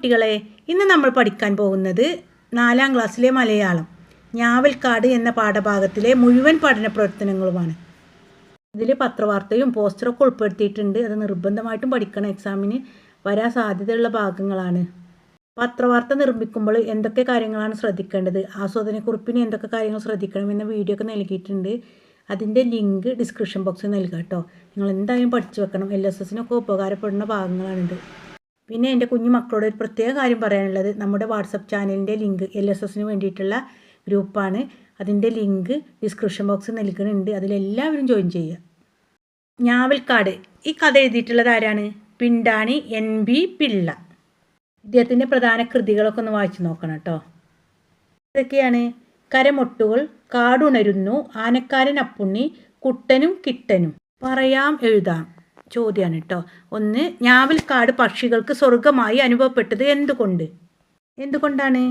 കുട്ടികളെ, ഇന്ന് നമ്മൾ പഠിക്കാൻ പോകുന്നത് 4ാം ക്ലാസ്സിലെ മലയാളം ഞാവൽക്കാട് എന്ന പാഠഭാഗത്തിലെ മുഴുവൻ പഠന പ്രവർത്തനങ്ങളുമാണ്. ഇതിൽ പത്രവാർത്തയും പോസ്റ്ററൊക്കെ ഉൾപ്പെടുത്തിയിട്ടുണ്ട്. അത് നിർബന്ധമായിട്ടും പഠിക്കണം, എക്സാമിന് വരാൻ സാധ്യതയുള്ള ഭാഗങ്ങളാണ്. പത്രവാർത്ത നിർമ്മിക്കുമ്പോൾ എന്തൊക്കെ കാര്യങ്ങളാണ് ശ്രദ്ധിക്കേണ്ടത്, ആസ്വാദനക്കുറിപ്പിന് എന്തൊക്കെ കാര്യങ്ങൾ ശ്രദ്ധിക്കണം എന്ന വീഡിയോ ഒക്കെ നൽകിയിട്ടുണ്ട്. അതിൻ്റെ ലിങ്ക് ഡിസ്ക്രിപ്ഷൻ ബോക്സിൽ നൽകാം കേട്ടോ. നിങ്ങൾ എന്തായാലും പഠിച്ചു വെക്കണം, LSSനൊക്കെ ഉപകാരപ്പെടുന്ന ഭാഗങ്ങളാണിത്. പിന്നെ എൻ്റെ കുഞ്ഞു മക്കളോട് ഒരു പ്രത്യേക കാര്യം പറയാനുള്ളത്, നമ്മുടെ വാട്സപ്പ് ചാനലിൻ്റെ ലിങ്ക് LSSന് വേണ്ടിയിട്ടുള്ള ഗ്രൂപ്പാണ്. അതിൻ്റെ ലിങ്ക് ഡിസ്ക്രിപ്ഷൻ ബോക്സിൽ നൽകുന്നുണ്ട്. അതിലെല്ലാവരും ജോയിൻ ചെയ്യുക. ഞാവൽക്കാട് ഈ കഥ എഴുതിയിട്ടുള്ളത് ആരാണ്? പിണ്ടാണി NB പിള്ള. ഇദ്ദേഹത്തിൻ്റെ പ്രധാന കൃതികളൊക്കെ ഒന്ന് വായിച്ചു നോക്കണം കേട്ടോ. ഇതൊക്കെയാണ്: കരമൊട്ടുകൾ, കാടുണരുന്നു, ആനക്കാരൻ അപ്പുണ്ണി, കുട്ടനും കിട്ടനും. പറയാം എഴുതാം ചോദ്യമാണ് കേട്ടോ. 1. ഞാവൽക്കാട് പക്ഷികൾക്ക് സ്വർഗമായി അനുഭവപ്പെട്ടത് എന്തുകൊണ്ടാണ്?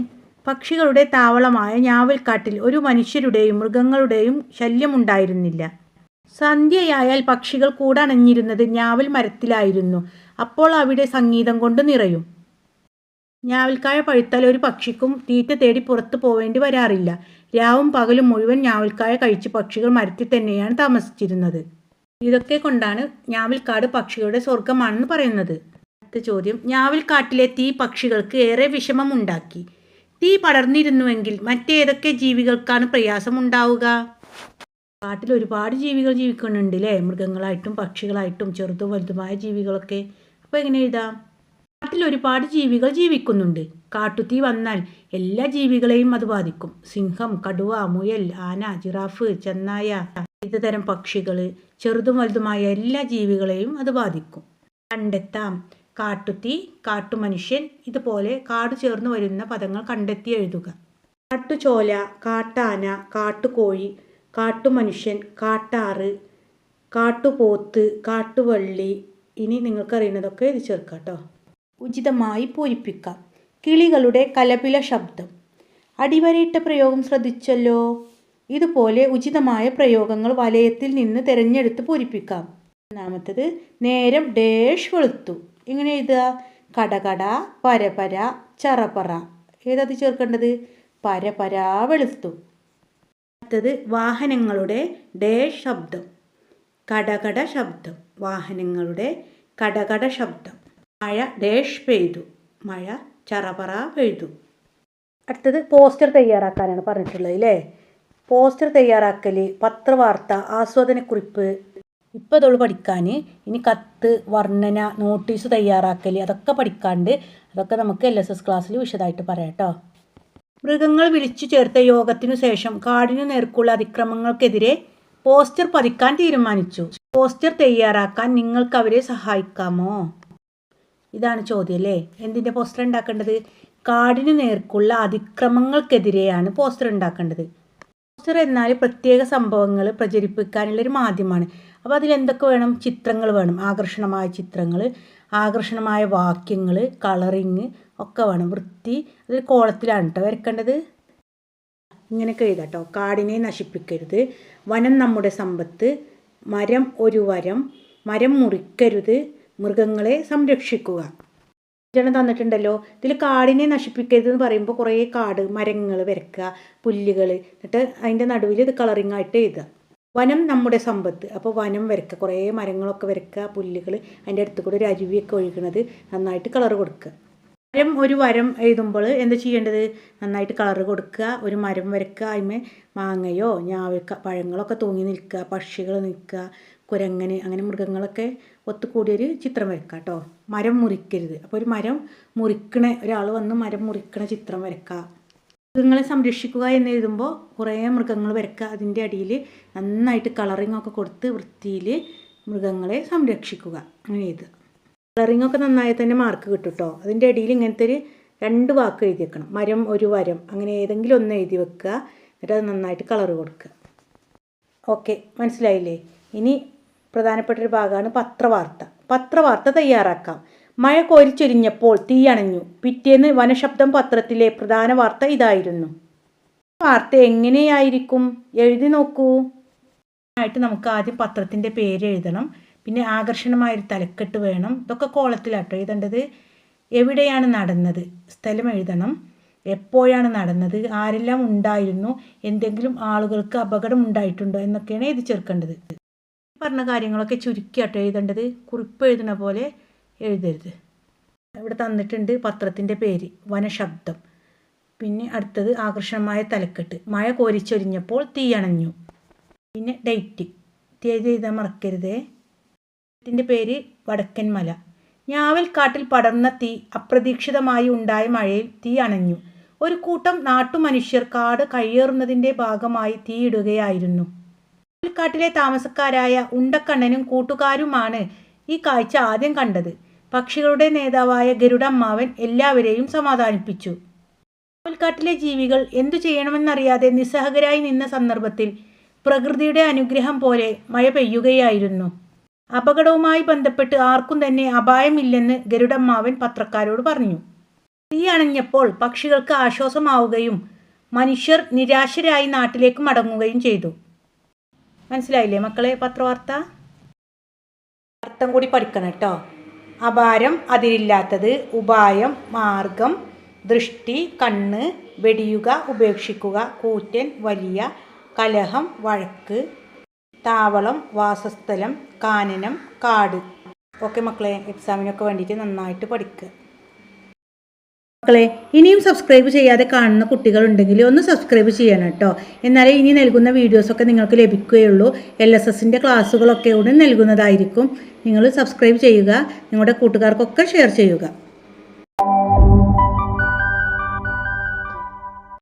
പക്ഷികളുടെ താവളമായ ഞാവൽക്കാട്ടിൽ ഒരു മനുഷ്യരുടെയും മൃഗങ്ങളുടെയും ശല്യമുണ്ടായിരുന്നില്ല. സന്ധ്യയായാൽ പക്ഷികൾ കൂടണഞ്ഞിരുന്നത് ഞാവൽ മരത്തിലായിരുന്നു. അപ്പോൾ അവിടെ സംഗീതം കൊണ്ട് നിറയും. ഞാവൽക്കായ പഴുത്താൽ ഒരു പക്ഷിക്കും തീറ്റ തേടി പുറത്തു പോവേണ്ടി വരാറില്ല. രാവും പകലും മുഴുവൻ ഞാവൽക്കായ കഴിച്ച് പക്ഷികൾ മരത്തിൽ തന്നെയാണ് താമസിച്ചിരുന്നത്. ഇതൊക്കെ കൊണ്ടാണ് ഞാവൽക്കാട് പക്ഷികളുടെ സ്വർഗമാണെന്ന് പറയുന്നത്. അടുത്ത ചോദ്യം: ഞാവൽക്കാട്ടിലെ തീ പക്ഷികൾക്ക് ഏറെ വിഷമമുണ്ടാക്കി. തീ പടർന്നിരുന്നുവെങ്കിൽ മറ്റേതൊക്കെ ജീവികൾക്കാണ് പ്രയാസമുണ്ടാവുക? കാട്ടിൽ ഒരുപാട് ജീവികൾ ജീവിക്കുന്നുണ്ട് അല്ലേ? മൃഗങ്ങളായിട്ടും പക്ഷികളായിട്ടും ചെറുതും വലുതുമായ ജീവികളൊക്കെ. അപ്പോൾ എങ്ങനെ എഴുതാം? കാട്ടിൽ ഒരുപാട് ജീവികൾ ജീവിക്കുന്നുണ്ട്. കാട്ടുതീ വന്നാൽ എല്ലാ ജീവികളെയും അത് ബാധിക്കും. സിംഹം, കടുവ, മുയൽ, ആന, ജിറാഫ്, ചെന്നായ, വിവിധ തരം പക്ഷികൾ, ചെറുതും വലുതുമായ എല്ലാ ജീവികളെയും അത് ബാധിക്കും. കണ്ടെത്താം: കാട്ടുതീ, കാട്ടുമനുഷ്യൻ. ഇതുപോലെ കാട് ചേർന്ന് വരുന്ന പദങ്ങൾ കണ്ടെത്തി എഴുതുക. കാട്ടുചോല, കാട്ടാന, കാട്ടുകോഴി, കാട്ടുമനുഷ്യൻ, കാട്ടാറ്, കാട്ടുപോത്ത്, കാട്ടുവള്ളി. ഇനി നിങ്ങൾക്കറിയുന്നതൊക്കെ ഇത് ചേർക്കാം കേട്ടോ. ഉചിതമായി പൂരിപ്പിക്കാം. കിളികളുടെ കലപില ശബ്ദം. അടിവരയിട്ട പ്രയോഗം ശ്രദ്ധിച്ചല്ലോ. ഇതുപോലെ ഉചിതമായ പ്രയോഗങ്ങൾ വലയത്തിൽ നിന്ന് തിരഞ്ഞെടുത്ത് പൂരിപ്പിക്കാം. ഒന്നാമത്തത്: നേരം ഡേഷ് വെളുത്തു. ഇങ്ങനെ എഴുതുക: കടകട, പരപര, ചറപറ. ഏതത് ചേർക്കേണ്ടത്? പരപര വെളുത്തു. അടുത്തത്: വാഹനങ്ങളുടെ ഡേഷ് ശബ്ദം. കടകട ശബ്ദം. വാഹനങ്ങളുടെ കടകട ശബ്ദം. മഴ ഡേഷ് പെയ്തു. മഴ ചറപറ പെയ്തു. അടുത്തത് പോസ്റ്റർ തയ്യാറാക്കാനാണ് പറഞ്ഞിട്ടുള്ളത് അല്ലേ? പോസ്റ്റർ തയ്യാറാക്കൽ, പത്രവാർത്ത, ആസ്വാദനക്കുറിപ്പ്. ഇപ്പോൾ ഇതോള് പഠിക്കാൻ. ഇനി കത്ത്, വർണ്ണന, നോട്ടീസ് തയ്യാറാക്കൽ, അതൊക്കെ പഠിക്കാണ്ട്. അതൊക്കെ നമുക്ക് LSS ക്ലാസ്സിൽ വിശദമായിട്ട് പറയാം കേട്ടോ. മൃഗങ്ങൾ വിളിച്ചു ചേർത്ത യോഗത്തിനു ശേഷം കാടിനു നേർക്കുള്ള അതിക്രമങ്ങൾക്കെതിരെ പോസ്റ്റർ പതിക്കാൻ തീരുമാനിച്ചു. പോസ്റ്റർ തയ്യാറാക്കാൻ നിങ്ങൾക്ക് അവരെ സഹായിക്കാമോ? ഇതാണ് ചോദ്യം അല്ലേ? എന്തിൻ്റെ പോസ്റ്റർ ഉണ്ടാക്കേണ്ടത്? കാടിനു നേർക്കുള്ള അതിക്രമങ്ങൾക്കെതിരെയാണ് പോസ്റ്റർ ഉണ്ടാക്കേണ്ടത്. പോസ്റ്റർ എന്നാൽ പ്രത്യേക സംഭവങ്ങൾ പ്രചരിപ്പിക്കാനുള്ളൊരു മാധ്യമമാണ്. അപ്പോൾ അതിലെന്തൊക്കെ വേണം? ചിത്രങ്ങൾ വേണം, ആകർഷണമായ ചിത്രങ്ങൾ, ആകർഷണമായ വാക്യങ്ങൾ, കളറിങ് ഒക്കെ വേണം. വൃത്തി അത് കോളത്തിലാണ് കേട്ടോ വരക്കേണ്ടത്. ഇങ്ങനെയൊക്കെ എഴുതാം കേട്ടോ. കാടിനെ നശിപ്പിക്കരുത്, വനം നമ്മുടെ സമ്പത്ത്, മരം ഒരു വരം, മരം മുറിക്കരുത്, മൃഗങ്ങളെ സംരക്ഷിക്കുക. ജനം തന്നിട്ടുണ്ടല്ലോ. ഇതിൽ കാടിനെ നശിപ്പിക്കരുത് എന്ന് പറയുമ്പോൾ കുറേ കാട്, മരങ്ങൾ വരയ്ക്കുക, പുല്ലുകൾ, എന്നിട്ട് അതിൻ്റെ നടുവിൽ ഇത് കളറിങ് ആയിട്ട് എഴുതുക. വനം നമ്മുടെ സമ്പത്ത്. അപ്പോൾ വനം വരയ്ക്കുക, കുറേ മരങ്ങളൊക്കെ വരയ്ക്കുക, പുല്ലുകൾ, അതിൻ്റെ അടുത്ത് കൂടെ ഒരു അരുവിയൊക്കെ ഒഴുകുന്നത്, നന്നായിട്ട് കളർ കൊടുക്കുക. മരം ഒരു വരം എഴുതുമ്പോൾ എന്താ ചെയ്യേണ്ടത്? നന്നായിട്ട് കളർ കൊടുക്കുക, ഒരു മരം വരയ്ക്കുക, അതിന്മേ മാങ്ങയോ ഞാവൽക്ക പഴങ്ങളൊക്കെ തൂങ്ങി നിൽക്കുക, പക്ഷികൾ നിൽക്കുക, കുരങ്ങന്, അങ്ങനെ മൃഗങ്ങളൊക്കെ ഒത്തുകൂടിയൊരു ചിത്രം വരയ്ക്കുക കേട്ടോ. മരം മുറിക്കരുത്. അപ്പോൾ ഒരു മരം മുറിക്കണ ഒരാൾ വന്ന് മരം മുറിക്കണ ചിത്രം വരയ്ക്കുക. മൃഗങ്ങളെ സംരക്ഷിക്കുക എന്ന് എഴുതുമ്പോൾ കുറേ മൃഗങ്ങൾ വരയ്ക്കുക, അതിൻ്റെ അടിയിൽ നന്നായിട്ട് കളറിങ് ഒക്കെ കൊടുത്ത് വൃത്തിയിൽ മൃഗങ്ങളെ സംരക്ഷിക്കുക അങ്ങനെ എഴുതുക. കളറിങ് ഒക്കെ നന്നായി തന്നെ മാർക്ക് കിട്ടും കേട്ടോ. അതിൻ്റെ അടിയിൽ ഇങ്ങനത്തെ ഒരു 2 വാക്ക് എഴുതി വെക്കണം. മരം ഒരു വരം, അങ്ങനെ ഏതെങ്കിലും ഒന്ന് എഴുതി വെക്കുക. എന്നിട്ട് അത് നന്നായിട്ട് കളർ കൊടുക്കുക. ഓക്കെ, മനസ്സിലായില്ലേ? ഇനി പ്രധാനപ്പെട്ടൊരു ഭാഗമാണ് പത്രവാർത്ത. പത്രവാർത്ത തയ്യാറാക്കാം. മഴ കോരിച്ചൊരിഞ്ഞപ്പോൾ തീയണഞ്ഞു. പിറ്റേന്ന് വനശബ്ദം പത്രത്തിലെ പ്രധാന വാർത്ത ഇതായിരുന്നു. വാർത്ത എങ്ങനെയായിരിക്കും? എഴുതി നോക്കൂ. ആയിട്ട് നമുക്ക് ആദ്യം പത്രത്തിൻ്റെ പേര് എഴുതണം. പിന്നെ ആകർഷണമായൊരു തലക്കെട്ട് വേണം. ഇതൊക്കെ കോളത്തിലാട്ടോ എഴുതേണ്ടത്. എവിടെയാണ് നടന്നത്, സ്ഥലം എഴുതണം, എപ്പോഴാണ് നടന്നത്, ആരെല്ലാം ഉണ്ടായിരുന്നു, എന്തെങ്കിലും ആളുകൾക്ക് അപകടം ഉണ്ടായിട്ടുണ്ടോ എന്നൊക്കെയാണ് എഴുതി ചേർക്കേണ്ടത്. പറഞ്ഞ കാര്യങ്ങളൊക്കെ ചുരുക്കിയാട്ടോ എഴുതേണ്ടത്, കുറിപ്പ് എഴുതുന്ന പോലെ എഴുതരുത്. ഇവിടെ തന്നിട്ടുണ്ട് പത്രത്തിൻ്റെ പേര് വനശബ്ദം. പിന്നെ അടുത്തത് ആകർഷണമായ തലക്കെട്ട്, മഴ കോരിച്ചൊരിഞ്ഞപ്പോൾ തീ അണഞ്ഞു. പിന്നെ ഡേറ്റ്, തീയതി എഴുതാൻ മറക്കരുതേ. ത്തിൻ്റെ പേര് വടക്കൻ മല. ഞാവൽക്കാട്ടിൽ പടർന്ന തീ, അപ്രതീക്ഷിതമായി ഉണ്ടായ മഴയിൽ തീ അണഞ്ഞു. ഒരു കൂട്ടം നാട്ടുമനുഷ്യർ കാട് കയ്യേറുന്നതിൻ്റെ ഭാഗമായി തീയിടുകയായിരുന്നു. ഞാവൽക്കാട്ടിലെ താമസക്കാരായ ഉണ്ടക്കണ്ണനും കൂട്ടുകാരുമാണ് ഈ കാഴ്ച ആദ്യം കണ്ടത്. പക്ഷികളുടെ നേതാവായ ഗരുഡമ്മാവൻ എല്ലാവരെയും സമാധാനിപ്പിച്ചു. ഞാവൽക്കാട്ടിലെ ജീവികൾ എന്തു ചെയ്യണമെന്നറിയാതെ നിസ്സഹകരായി നിന്ന സന്ദർഭത്തിൽ പ്രകൃതിയുടെ അനുഗ്രഹം പോലെ മഴ പെയ്യുകയായിരുന്നു. അപകടവുമായി ബന്ധപ്പെട്ട് ആർക്കും തന്നെ അപായമില്ലെന്ന് ഗരുഡമ്മാവൻ പത്രക്കാരോട് പറഞ്ഞു. തീ അണഞ്ഞപ്പോൾ പക്ഷികൾക്ക് ആശ്വാസമാവുകയും മനുഷ്യർ നിരാശരായി നാട്ടിലേക്ക് മടങ്ങുകയും ചെയ്തു. മനസ്സിലായില്ലേ മക്കളെ പത്രവാർത്ത? അർത്ഥം കൂടി പഠിക്കണം കേട്ടോ. അപാരം, അതിരില്ലാത്തത്, ഉപായം, മാർഗം, ദൃഷ്ടി, കണ്ണ്, വെടിയുക, ഉപേക്ഷിക്കുക, കൂറ്റൻ, വലിയ, കലഹം, വഴക്ക്, താവളം, വാസസ്ഥലം, കാനനം, കാട്. ഓക്കെ മക്കളെ, എക്സാമിനൊക്കെ വേണ്ടിയിട്ട് നന്നായിട്ട് പഠിക്കുക. മക്കളെ ഇനിയും സബ്സ്ക്രൈബ് ചെയ്യാതെ കാണുന്ന കുട്ടികളുണ്ടെങ്കിൽ ഒന്ന് സബ്സ്ക്രൈബ് ചെയ്യണം കേട്ടോ. എന്നാലേ ഇനി നൽകുന്ന വീഡിയോസൊക്കെ നിങ്ങൾക്ക് ലഭിക്കുകയുള്ളൂ. LSSൻ്റെ ക്ലാസ്സുകളൊക്കെ ഉടൻ നൽകുന്നതായിരിക്കും. നിങ്ങൾ സബ്സ്ക്രൈബ് ചെയ്യുക, നിങ്ങളുടെ കൂട്ടുകാർക്കൊക്കെ ഷെയർ ചെയ്യുക.